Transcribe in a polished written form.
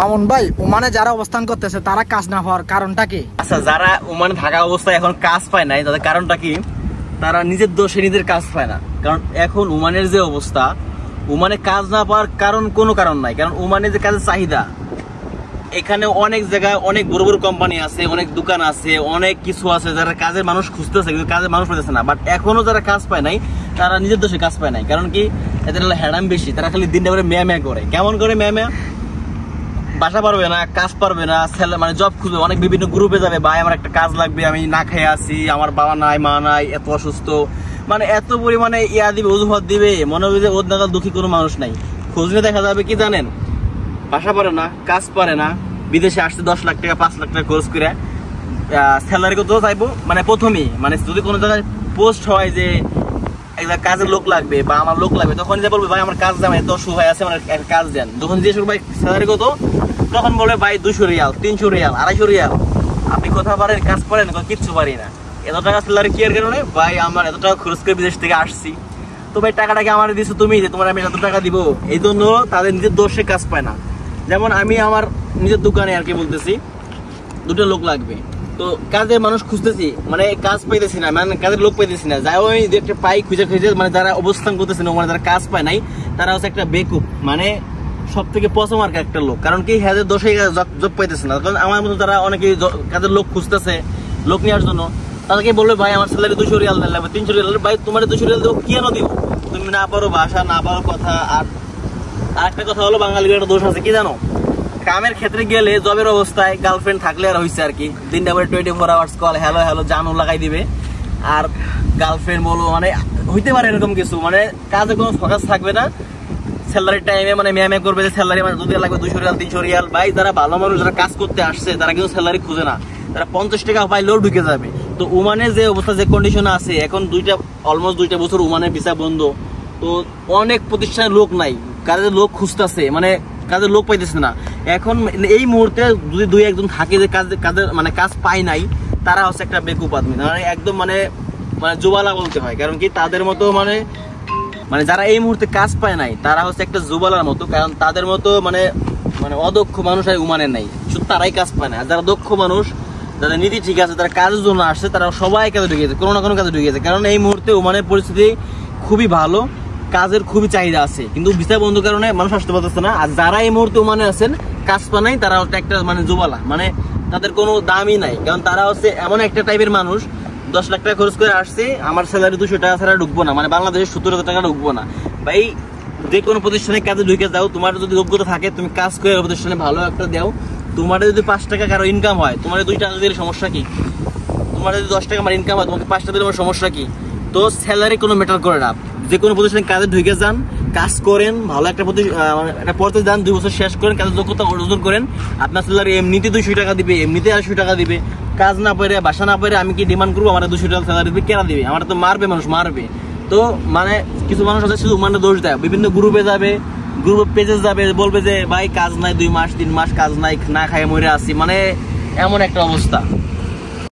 মামুন ভাই, ওমানে যারা অবস্থান করতেছে তারা কাজ না পাওয়ার কারণটা কি? আচ্ছা, যারা ওমানে থাকা অবস্থায় এখন কাজ পায় নাই তাদের কারণটা কি? তারা নিজের দোষে নিজের কাজ পায় না। কারণ এখন ওমানের যে অবস্থা, ওমানে কাজ না পাওয়ার কোনো কারণ নাই। কারণ ওমানে যে কাজের চাহিদা, এখানে অনেক জায়গায় অনেক বড় বড় কোম্পানি আছে, অনেক দোকান আছে, অনেক কিছু আছে, যারা কাজের মানুষ খুঁজতেছে কিন্তু কাজের মানুষ পেতেছে না। বাট এখনো যারা কাজ পায় নাই তারা নিজের দোষে কাজ পায় নাই। কারণ কি? এদের হলো হ্যাডাম বেশি। তারা খালি দিনটা করে ম্যা করে। কেমন করে ম্যা? বাসা পারবে না, কাজ পারবে না, মানে জব খুঁজবে, অনেক বিভিন্ন গ্রুপে যাবে, ভাই আমার একটা কাজ লাগবে, আমি না খেয়ে আসি, আমার বাবা নাই, মা নাই, এত অসুস্থ, মানে এত পরিমাণে দিবে, অজুহাত দিবে, মনে হবে যে ওর নাগাল দুঃখী কোনো মানুষ নাই। খুঁজলে দেখা যাবে কি জানেন, বাসা পারে না, কাজ পারে না, বিদেশে আসতে 10 লাখ টাকা 5 লাখ টাকা খরচ করে স্যালারি কত চাইবো, মানে প্রথমেই মানে যদি কোনো জায়গায় পোস্ট হয় যে একটা কাজের লোক লাগবে বা আমার লোক লাগবে, তখন যে বলবে ভাই আমার কাজ দেন, এত অসুবিধা আছে, আমার একটা কাজ দেন। যখন জিজ্ঞেস করবো ভাই স্যালারি কত, তখন বলবে ভাই 200 রিয়াল, 300 রিয়াল, 250 রিয়াল। আপনি কথা পারেন, কাজ পারেন, কিচ্ছু পারি না। এত টাকা স্যালারি কি এর কারণে? ভাই আমার এত টাকা খরচ করে বিদেশ থেকে আসছি, তো ভাই টাকাটাকে আমার দিচ্ছ তুমি, যে তোমার আমি এত টাকা দিব। এই জন্য তাদের নিজের দোষে কাজ পায় না। যেমন আমি আমার নিজের দোকানে আর কি বলতেছি, 2টা লোক লাগবে, তো কাজের মানুষ খুঁজতেছি, মানে কাজ পাইতেছি না, মানে কাজের লোক পাইতেছি না। যাই ওই একটা পাই খুঁজে মানে যারা অবস্থান করতেছে না, মানে যারা কাজ পায় নাই, তারা হচ্ছে একটা বেকুব, মানে সব থেকে পচমার্ক একটা লোক। কারণ কি? হ্যাঁ, দোষে জব পাইতেছে না। কারণ আমার মতো যারা অনেকে কাজের লোক খুঁজতেছে, লোক নেওয়ার জন্য, তাদেরকে বলবে ভাই আমার স্যালারি 200 রিয়াল লাগবে, 300 রিয়াল। ভাই তোমার 200 রিয়াল দেবো, কেন দিব? তুমি না পারো ভাষা, না পারো কথা। আর একটা কথা হলো, বাঙালির একটা দোষ আছে কি জানো, কামের ক্ষেত্রে গেলে জবের অবস্থায় গার্লফ্রেন্ড থাকলে আর হয়েছে আর কি, দিনটা করে 24 আওয়ার্স কল, হ্যালো হ্যালো জানু লাগাই দিবে, আর গার্লফ্রেন্ড বলো, মানে হইতে পারে এরকম কিছু, মানে কাজে কোনো ফোকাস থাকবে না। স্যালারি টাইমে মানে ম্যামে করবে যে স্যালারি মানে যদি লাগবে 200 রিয়াল 300 রিয়াল। ভাই যারা ভালো মানুষ, যারা কাজ করতে আসছে, তারা কিন্তু স্যালারি খুঁজে না, তারা 50 টাকা পাইলেও ঢুকে যাবে। তো ওমানের যে অবস্থা, যে কন্ডিশন আছে এখন, অলমোস্ট 2 বছর ওমানের ভিসা বন্ধ, তো অনেক প্রতিষ্ঠানের লোক নাই, কাজের লোক খুঁজতেছে, মানে কাজের লোক পাইতেছে না। এখন এই মুহূর্তে যদি 2-1 থাকে যে কাজের মানে কাজ পায় নাই, তারা হচ্ছে একটা বেকুব আদমি, মানে একদম মানে জুবালা বলতে হয়। কারণ কি? তাদের মতো মানে যারা এই মুহূর্তে কাজ পায় নাই, তারা হচ্ছে একটা জুবালার মতো। কারণ তাদের মতো মানে অদক্ষ মানুষ আর উমানের নাই, শুধু তারাই কাজ পায় না। আর যারা দক্ষ মানুষ, যাদের নীতি ঠিক আছে, তারা কাজের জন্য আসছে, তারা সবাই কাজে ঢুকে গেছে, কোনো না কোনো কাজে ঢুকে গেছে। কারণ এই মুহূর্তে উমানের পরিস্থিতি খুবই ভালো, কাজের খুবই চাহিদা আছে, কিন্তু ভিসা বন্ধ কারণে মানুষ আসতে পারতেছে না। আর যারা এই মুহূর্তে ওমানে আছেন, কাজ পা নাই, তারা হচ্ছে একটা মানে জুবালা, মানে তাদের কোনো দামই নাই। কারণ তারা হচ্ছে এমন একটা টাইপের মানুষ, 10 লাখ টাকা খরচ করে আসছে, আমার স্যালারি 200 টাকা ছাড়া ঢুকবো না, মানে বাংলাদেশের 70,000 টাকা ঢুকবো না। ভাই যে কোনো প্রতিষ্ঠানে কাজে ঢুকে যাও, তোমার যদি যোগ্যতা থাকে, তুমি কাজ করে প্রতিষ্ঠানে ভালো একটা দাও, তোমার যদি 5 টাকা কারো ইনকাম হয়, তোমার 2 টাকা দিলে সমস্যা কি? তোমার যদি 10 টাকা আমার ইনকাম হয়, তোমাকে 5 টাকা দিলে আমার সমস্যা কি? তো স্যালারি কোনো ম্যাটার করে না। যে কোনো প্রতিষ্ঠানে কাজে ঢুকে যান, কাজ করেন, ভালো একটা পড়তে যান, 2 বছর শেষ করেন, কাজের যোগ্যতা অর্জন করেন, আপনার স্যালারি এমনিতে 200 টাকা দিবে, এমনিতে 80 টাকা দিবে। কাজ না পেরে, বাসা না পেরে আমি কি ডিমান্ড করবো আমার 200 টাকা স্যালারি দিবে? কেনা দিবে? আমার তো মারবে, মানুষ মারবে। তো মানে কিছু মানুষ আছে শুধু মানে দোষ দেয়, বিভিন্ন গ্রুপে যাবে, গ্রুপ পেজে যাবে, বলবে যে ভাই কাজ নাই, 2 মাস 3 মাস কাজ নাই, না খাই মরে আসি, মানে এমন একটা অবস্থা।